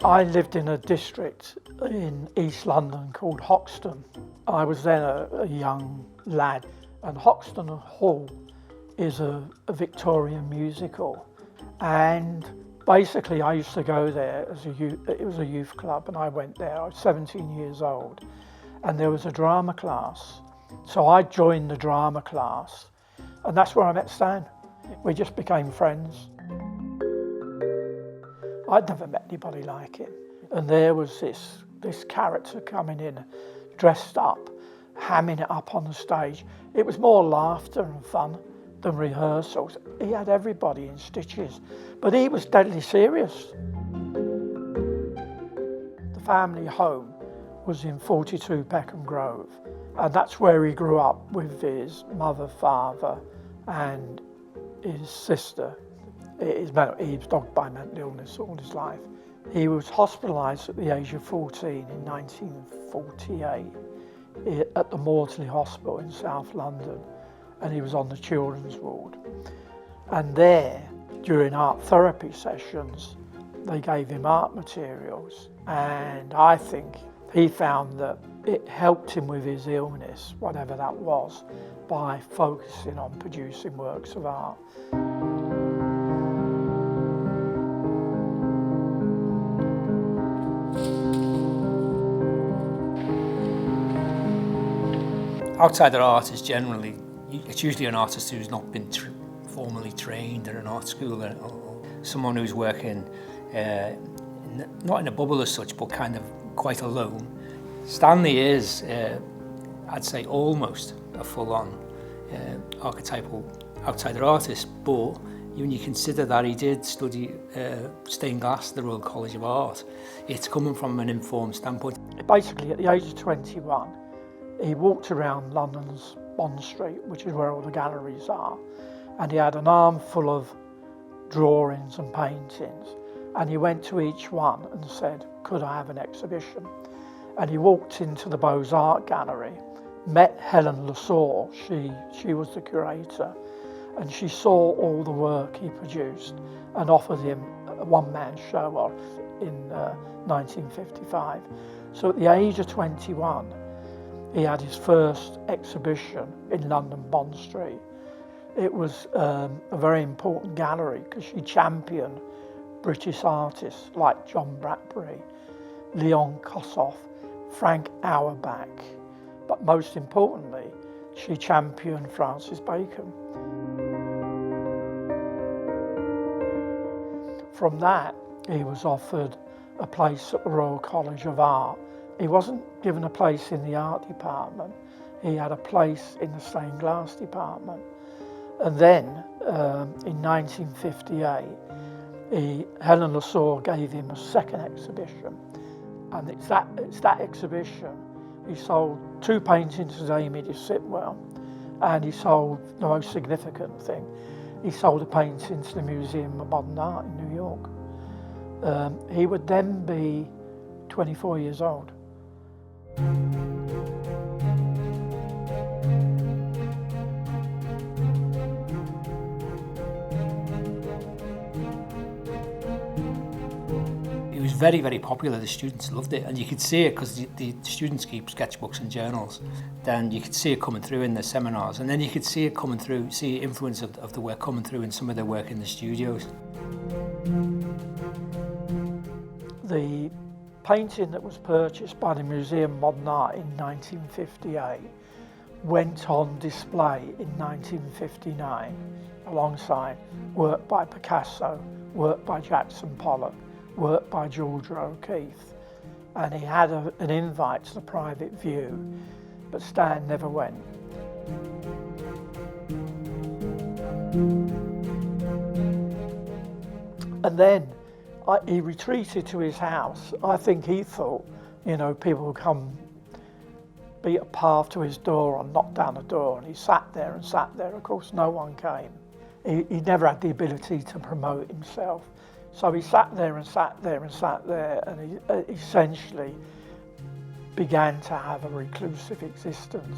I lived in a district in East London called Hoxton. I was then a young lad, and Hoxton Hall is a Victorian musical. And basically I used to go there as a youth. It was a youth club, and I went there. I was 17 years old, and there was a drama class. So I joined the drama class, and that's where I met Stan. We just became friends. I'd never met anybody like him. And there was this character coming in, dressed up, hamming it up on the stage. It was more laughter and fun than rehearsals. He had everybody in stitches, but he was deadly serious. The family home was in 42 Peckham Grove, and that's where he grew up with his mother, father, and his sister. He was dogged by mental illness all his life. He was hospitalised at the age of 14 in 1948 at the Maudsley Hospital in South London, and he was on the children's ward. And there, during art therapy sessions, they gave him art materials, and I think he found that it helped him with his illness, whatever that was, by focusing on producing works of art. Outsider art is generally, it's usually an artist who's not been formally trained at an art school, or someone who's working not in a bubble as such, but kind of quite alone. Stanley is, I'd say, almost a full-on archetypal outsider artist, but when you consider that he did study stained glass at the Royal College of Art, it's coming from an informed standpoint. Basically, at the age of 21, he walked around London's Bond Street, which is where all the galleries are, and he had an armful of drawings and paintings, and he went to each one and said, could I have an exhibition? And he walked into the Beaux Art Gallery, met Helen Lasaw, she was the curator, and she saw all the work he produced and offered him a one-man show in 1955. So at the age of 21, he had his first exhibition in London Bond Street. It was a very important gallery because she championed British artists like John Bradbury, Leon Kossoff, Frank Auerbach, but most importantly, she championed Francis Bacon. From that, he was offered a place at the Royal College of Art. He wasn't given a place in the art department, he had a place in the stained glass department. And then, in 1958, Helen Lasaw gave him a second exhibition. And it's that exhibition, he sold 2 paintings to Dame Edith Sitwell, and he sold, the most significant thing, he sold a painting to the Museum of Modern Art in New York. He would then be 24 years old. It was very, very popular. The students loved it, and you could see it because the students keep sketchbooks and journals. Then you could see it coming through in the seminars, and then you could see it coming through, see influence of the work coming through in some of their work in the studios. The painting that was purchased by the Museum of Modern Art in 1958 went on display in 1959 alongside work by Picasso, work by Jackson Pollock, work by George O'Keefe, and he had an invite to the private view, but Stan never went. And then he retreated to his house. I think he thought, people would come beat a path to his door and knock down the door, and he sat there and sat there. Of course, no one came. He never had the ability to promote himself. So he sat there and sat there and sat there, and he essentially began to have a reclusive existence.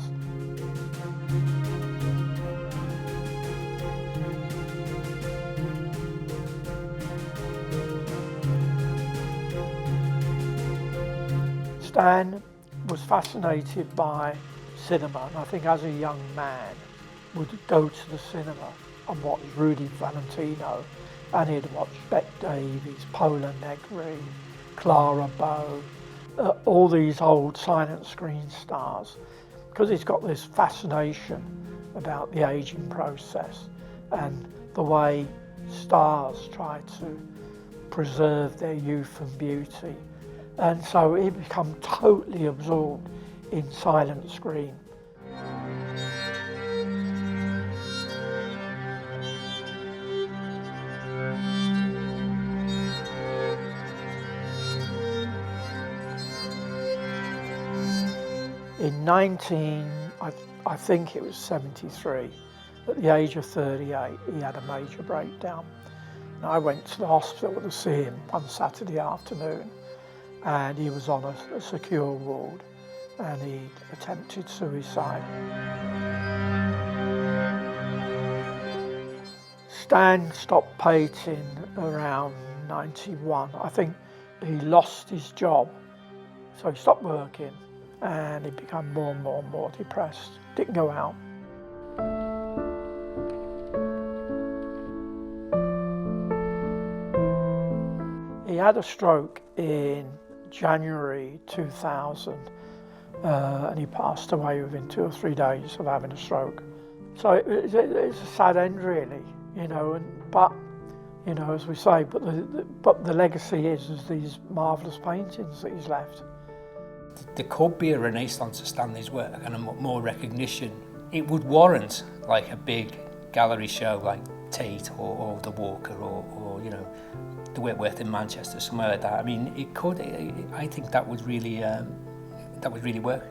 Stan was fascinated by cinema, and I think as a young man would go to the cinema and watch Rudy Valentino, and he'd watch Beck Davies, Pola Negri, Clara Bow, all these old silent screen stars, because he's got this fascination about the aging process and the way stars try to preserve their youth and beauty. And so he became totally absorbed in silent screen. In I think it was 73, at the age of 38, he had a major breakdown. And I went to the hospital to see him one Saturday afternoon, and he was on a secure ward, and he'd attempted suicide. Stan stopped painting around 91. I think he lost his job, so he stopped working, and he became more and more depressed. Didn't go out. He had a stroke in January 2000, and he passed away within 2 or 3 days of having a stroke. So it's a sad end, really, you know. But you know, as we say, but the legacy is these marvellous paintings that he's left. There could be a renaissance of Stanley's work and more recognition. It would warrant like a big gallery show like Tate or the Walker or you know, the Whitworth in Manchester, somewhere like that. I mean, it could. I think that would really work.